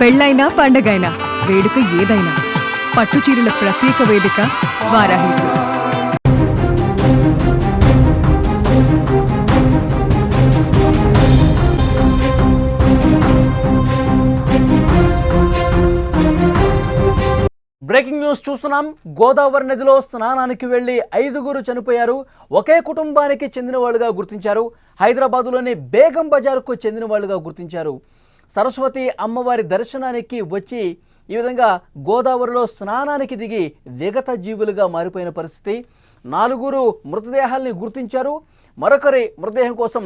పెళ్ళైనా పండగైనా వేడుక ఏదైనా పట్టుచీరల ప్రత్యేక వేదిక వారాహి సిల్క్స్. బ్రేకింగ్ న్యూస్ చూస్తున్నాం. గోదావరి నదిలో స్నానానికి వెళ్లి 5గురు చనిపోయారు. ఒకే కుటుంబానికి చెందిన వాళ్ళుగా గుర్తించారు. హైదరాబాదులోని బేగం బజార్కు చెందిన వాళ్ళుగా గుర్తించారు. సరస్వతి అమ్మవారి దర్శనానికి వచ్చి ఈ విధంగా గోదావరిలో స్నానానికి దిగి విగత జీవులుగా మారిపోయిన పరిస్థితి. 4 మృతదేహాల్ని గుర్తించారు. మరొకరి మృతదేహం కోసం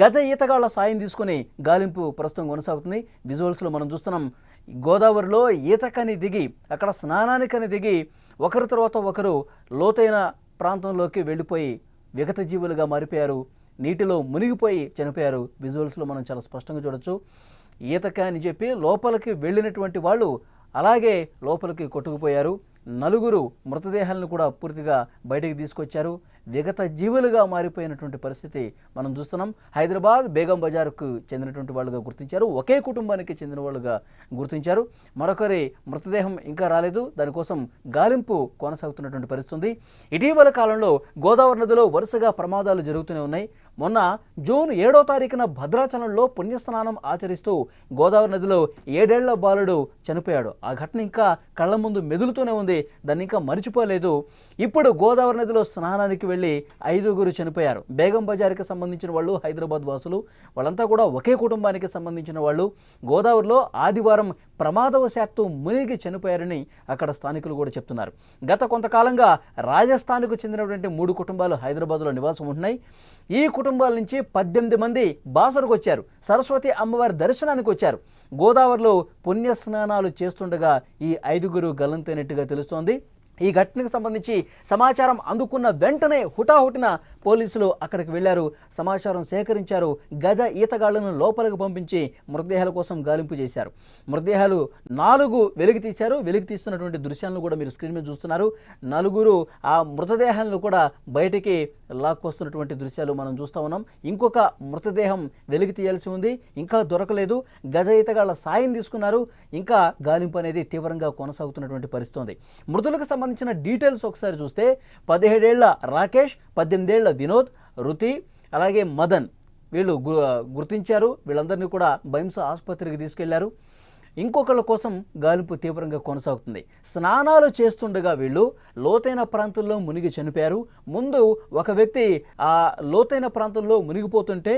గజ ఈతగాళ్ల సాయం తీసుకుని గాలింపు ప్రస్తుతం కొనసాగుతుంది. విజువల్స్లో మనం చూస్తున్నాం. గోదావరిలో ఈతకని దిగి అక్కడ స్నానానికని దిగి ఒకరి తర్వాత ఒకరు లోతైన ప్రాంతంలోకి వెళ్ళిపోయి విగత జీవులుగా మారిపోయారు. నీటిలో మునిగిపోయి చనిపోయారు. విజువల్స్లో మనం చాలా స్పష్టంగా చూడొచ్చు. ఈతక అని చెప్పి లోపలికి వెళ్ళినటువంటి వాళ్ళు అలాగే లోపలికి కొట్టుకుపోయారు. 4 మృతదేహాలను కూడా పూర్తిగా బయటికి తీసుకొచ్చారు. విగత జీవులుగా మారిపోయినటువంటి పరిస్థితి మనం చూస్తున్నాం. హైదరాబాద్ బేగం బజార్కు చెందినటువంటి వాళ్ళుగా గుర్తించారు. ఒకే కుటుంబానికి చెందిన వాళ్ళుగా గుర్తించారు. మరొకరి మృతదేహం ఇంకా రాలేదు. దానికోసం గాలింపు కొనసాగుతున్నటువంటి పరిస్థితి. ఇటీవల కాలంలో గోదావరి నదిలో వరుసగా ప్రమాదాలు జరుగుతూనే ఉన్నాయి. మొన్న జూన్ 7వ తారీఖున భద్రాచలంలో పుణ్యస్నానం ఆచరిస్తూ గోదావరి నదిలో 7 ఏళ్ల బాలుడు చనిపోయాడు. ఆ ఘటన ఇంకా కళ్ళ ముందు మెదులుతూనే ఉంది. దాన్ని ఇంకా మర్చిపోలేదు. ఇప్పుడు గోదావరి నదిలో స్నానానికి వెళ్ళి 5గురు చనిపోయారు. బేగం బజార్కి సంబంధించిన వాళ్ళు, హైదరాబాద్ వాసులు, వాళ్ళంతా కూడా ఒకే కుటుంబానికి సంబంధించిన వాళ్ళు. గోదావరిలో ఆదివారం ప్రమాదవశాత్తు మునిగి చనిపోయారని అక్కడ స్థానికులు కూడా చెప్తున్నారు. గత కొంతకాలంగా రాజస్థాన్కు చెందినటువంటి 3 కుటుంబాలు హైదరాబాద్లో నివాసం ఉంటున్నాయి. ఈ కుటుంబాల నుంచి 18 మంది బాసరకు వచ్చారు. సరస్వతి అమ్మవారి దర్శనానికి వచ్చారు. గోదావరిలో పుణ్యస్నానాలు చేస్తుండగా ఈ 5గురు గల్లంతైనట్టుగా తెలుస్తోంది. ఈ ఘటనకు సంబంధించి సమాచారం అందుకున్న వెంటనే హుటాహుటిన పోలీసులు అక్కడికి వెళ్లారు. సమాచారం సేకరించారు. గజ ఈతగాళ్లను లోపలికి పంపించి మృతదేహాల కోసం గాలింపు చేశారు. మృతదేహాలు 4 వెలికి తీశారు. వెలికి తీస్తున్నటువంటి దృశ్యాలను కూడా మీరు స్క్రీన్ మీద చూస్తున్నారు. 4 ఆ మృతదేహాలను కూడా బయటికి లాక్కొస్తున్నటువంటి దృశ్యాలు మనం చూస్తూ ఉన్నాం. ఇంకొక మృతదేహం వెలికి తీయాల్సి ఉంది, ఇంకా దొరకలేదు. గజ ఈతగాళ్ల సాయం తీసుకున్నారు. ఇంకా గాలింపు అనేది తీవ్రంగా కొనసాగుతున్నటువంటి పరిస్థితి. మృతులకు సంబంధించిన డీటెయిల్స్ ఒకసారి చూస్తే 17 ఏళ్ల రాకేష్, 18 ఏళ్ల వినోద్, రుతి, అలాగే మదన్ వీళ్ళు గుర్తించారు. వీళ్ళందరినీ కూడా బైంస ఆసుపత్రికి తీసుకెళ్లారు. ఇంకొకళ్ళ కోసం గాలింపు తీవ్రంగా కొనసాగుతుంది. స్నానాలు చేస్తుండగా వీళ్ళు లోతైన ప్రాంతంలో మునిగి చనిపోయారు. ముందు ఒక వ్యక్తి ఆ లోతైన ప్రాంతంలో మునిగిపోతుంటే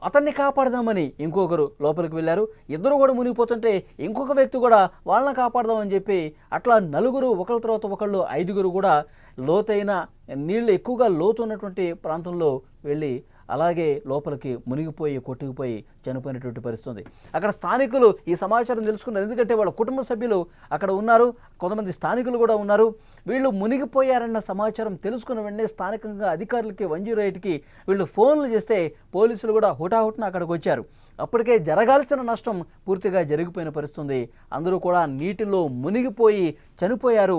అతన్ని కాపాడదామని ఇంకొకరు లోపలికి వెళ్ళారు. ఇద్దరు కూడా మునిగిపోతుంటే ఇంకొక వ్యక్తి కూడా వాళ్ళని కాపాడదామని చెప్పి అట్లా 4 ఒకళ్ళ తర్వాత ఒకళ్ళు 5గురు కూడా లోతైన నీళ్లు ఎక్కువగా లోతు ఉన్నటువంటి ప్రాంతంలో వెళ్ళి అలాగే లోపలికి మునిగిపోయి కొట్టుకుపోయి చనిపోయినటువంటి పరిస్థితి. అక్కడ స్థానికులు ఈ సమాచారం తెలుసుకున్నారు. ఎందుకంటే వాళ్ళ కుటుంబ సభ్యులు అక్కడ ఉన్నారు. కొంతమంది స్థానికులు కూడా ఉన్నారు. వీళ్ళు మునిగిపోయారన్న సమాచారం తెలుసుకున్న వెంటనే స్థానికంగా అధికారులకి 108కి వీళ్ళు ఫోన్లు చేస్తే పోలీసులు కూడా హుటాహుటిన అక్కడికి వచ్చారు. అప్పటికే జరగాల్సిన నష్టం పూర్తిగా జరిగిపోయిన పరిస్థితి. అందరూ కూడా నీటిలో మునిగిపోయి చనిపోయారు.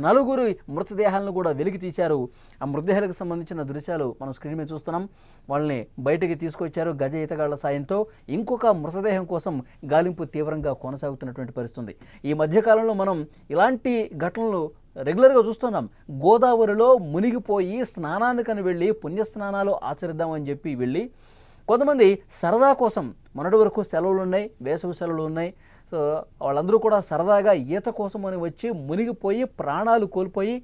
4 మృతదేహాలను కూడా వెలికి తీశారు. ఆ మృతదేహాలకు సంబంధించిన దృశ్యాలు మనం స్క్రీన్ మీద చూస్తున్నాం. వాళ్ళని బయటికి తీసుకొచ్చారు గజ ఈతగాళ్ల సాయంతో. ఇంకొక మృతదేహం కోసం గాలింపు తీవ్రంగా కొనసాగుతున్నటువంటి పరిస్థితి. ఈ మధ్యకాలంలో మనం ఇలాంటి ఘటనలు రెగ్యులర్గా చూస్తున్నాం. గోదావరిలో మునిగిపోయి స్నానానికని వెళ్ళి పుణ్యస్నానాలు ఆచరిద్దామని చెప్పి వెళ్ళి కొంతమంది సరదా కోసం, మొన్నటి వరకు సెలవులు ఉన్నాయి, వేసవి సెలవులు ఉన్నాయి, సో వాళ్ళందరూ కూడా సరదాగా ఈత కోసం అని వచ్చి మునిగిపోయి ప్రాణాలు కోల్పోయి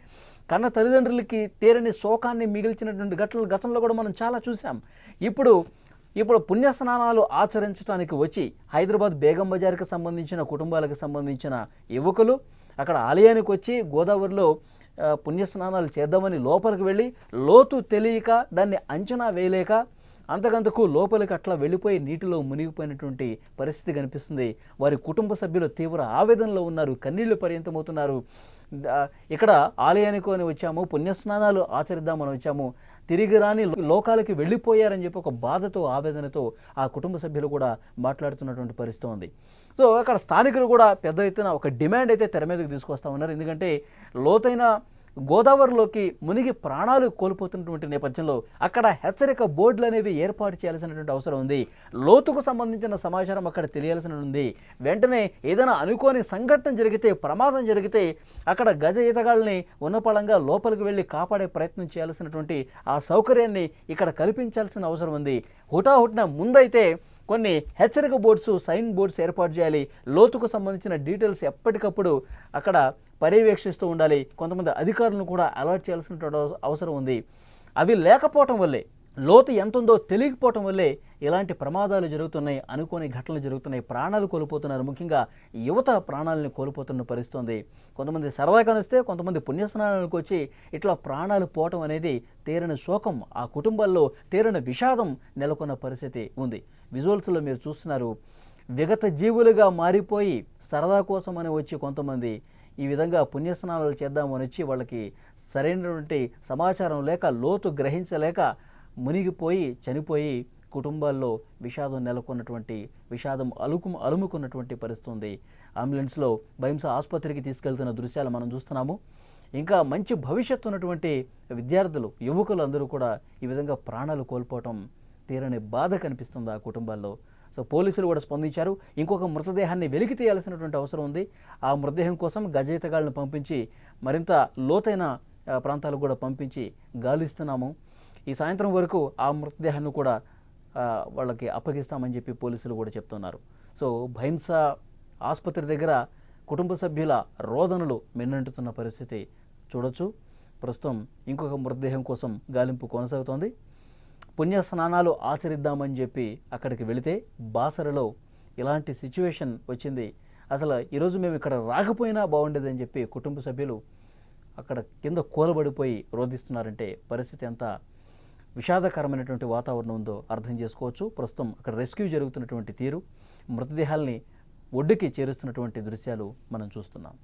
కన్న తల్లిదండ్రులకి తీరని శోకాన్ని మిగిల్చినటువంటి ఘటనలు గతంలో కూడా మనం చాలా చూసాం. ఇప్పుడు పుణ్యస్నానాలు ఆచరించడానికి వచ్చి హైదరాబాద్ బేగం బజార్కి సంబంధించిన కుటుంబాలకు సంబంధించిన యువకులు అక్కడ ఆలయానికి వచ్చి గోదావరిలో పుణ్యస్నానాలు చేద్దామని లోపలికి వెళ్ళి లోతు తెలియక దాన్ని అంచనా వేయలేక అంతకంతకు లోపలికి అట్లా వెళ్ళిపోయి నీటిలో మునిగిపోయినటువంటి పరిస్థితి కనిపిస్తుంది. వారి కుటుంబ సభ్యులు తీవ్ర ఆవేదనలో ఉన్నారు, కన్నీళ్లు పర్యంతమవుతున్నారు. ఇక్కడ ఆలయానికి అని వచ్చాము, పుణ్యస్నానాలు ఆచరిద్దామని వచ్చాము, తిరిగి రాని లోకాలకి వెళ్ళిపోయారని చెప్పి ఒక బాధతో ఆవేదనతో ఆ కుటుంబ సభ్యులు కూడా మాట్లాడుతున్నటువంటి పరిస్థితి ఉంది. సో అక్కడ స్థానికులు కూడా పెద్ద ఎత్తున ఒక డిమాండ్ అయితే తెర మీదకి తీసుకొస్తా ఉన్నారు. ఎందుకంటే లోతైన గోదావరిలోకి మునిగి ప్రాణాలు కోల్పోతున్నటువంటి నేపథ్యంలో అక్కడ హెచ్చరిక బోర్డులు అనేవి ఏర్పాటు చేయాల్సినటువంటి అవసరం ఉంది. లోతుకు సంబంధించిన సమాచారం అక్కడ తెలియాల్సి ఉంది. వెంటనే ఏదైనా అనుకోని సంఘటన జరిగితే, ప్రమాదం జరిగితే అక్కడ గజ ఈతగాళ్ళని ఉన్నపళంగా లోపలికి వెళ్ళి కాపాడే ప్రయత్నం చేయాల్సినటువంటి ఆ సౌకర్యాన్ని ఇక్కడ కల్పించాల్సిన అవసరం ఉంది. హుటాహుటిన ముందైతే కొన్ని హెచ్చరిక బోర్డ్స్, సైన్ బోర్డ్స్ ఏర్పాటు చేయాలి. లోతుకు సంబంధించిన డీటెయిల్స్ ఎప్పటికప్పుడు అక్కడ పర్యవేక్షిస్తూ ఉండాలి. కొంతమంది అధికారులను కూడా అలర్ట్ చేయాల్సిన అవసరం ఉంది. అవి లేకపోవటం వల్లే, లోతు ఎంత ఉందో తెలియకపోవటం వల్లే ఇలాంటి ప్రమాదాలు జరుగుతున్నాయి, అనుకోని ఘటనలు జరుగుతున్నాయి, ప్రాణాలు కోల్పోతున్నారు. ముఖ్యంగా యువత ప్రాణాలను కోల్పోతున్న పరిస్థితుంది. కొంతమంది సరదాగా వస్తే, కొంతమంది పుణ్యస్నానాలకు వచ్చి ఇట్లా ప్రాణాలు పోవటం అనేది తీరని శోకం, ఆ కుటుంబాల్లో తీరని విషాదం నెలకొన్న పరిస్థితి ఉంది. విజువల్స్లో మీరు చూస్తున్నారు. విగత జీవులుగా మారిపోయి సరదా కోసం అని వచ్చి కొంతమంది ఈ విధంగా పుణ్యస్నానాలు చేద్దామని వచ్చి వాళ్ళకి సరైనటువంటి సమాచారం లేక, లోతు గ్రహించలేక మునిగిపోయి చనిపోయి కుటుంబాల్లో విషాదం నెలకొన్నటువంటి, విషాదం అలుముకున్నటువంటి పరిస్థితి ఉంది. అంబులెన్స్లో భైంస ఆసుపత్రికి తీసుకెళ్తున్న దృశ్యాలు మనం చూస్తున్నాము. ఇంకా మంచి భవిష్యత్తు ఉన్నటువంటి విద్యార్థులు, యువకులు అందరూ కూడా ఈ విధంగా ప్రాణాలు కోల్పోవటం తీరని బాధ కనిపిస్తుంది ఆ కుటుంబాల్లో. సో పోలీసులు కూడా స్పందించారు. ఇంకొక మృతదేహాన్ని వెలికి తీయాల్సినటువంటి అవసరం ఉంది. ఆ మృతదేహం కోసం గజయితగాళ్ళను పంపించి మరింత లోతైన ప్రాంతాలకు కూడా పంపించి గాలిస్తున్నాము. ఈ సాయంత్రం వరకు ఆ మృతదేహాన్ని కూడా వాళ్ళకి అప్పగిస్తామని చెప్పి పోలీసులు కూడా చెప్తున్నారు. సో భైంస ఆసుపత్రి దగ్గర కుటుంబ సభ్యుల రోదనలు మిన్నంటుతున్న పరిస్థితి చూడొచ్చు. ప్రస్తుతం ఇంకొక మృతదేహం కోసం గాలింపు కొనసాగుతోంది. పుణ్య స్నానాలు ఆచరిద్దామని చెప్పి అక్కడికి వెళితే బాసరలో ఇలాంటి సిచ్యువేషన్ వచ్చింది. అసలు ఈరోజు మేము ఇక్కడ రాకపోయినా బాగుండేదని చెప్పి కుటుంబ సభ్యులు అక్కడ కింద కూలబడిపోయి రోధిస్తున్నారంటే పరిస్థితి ఎంత విషాదకరమైనటువంటి వాతావరణం ఉందో అర్థం చేసుకోవచ్చు. ప్రస్తుతం అక్కడ రెస్క్యూ జరుగుతున్నటువంటి తీరు, మృతదేహాల్ని ఒడ్డుకి చేరుస్తున్నటువంటి దృశ్యాలు మనం చూస్తున్నాం.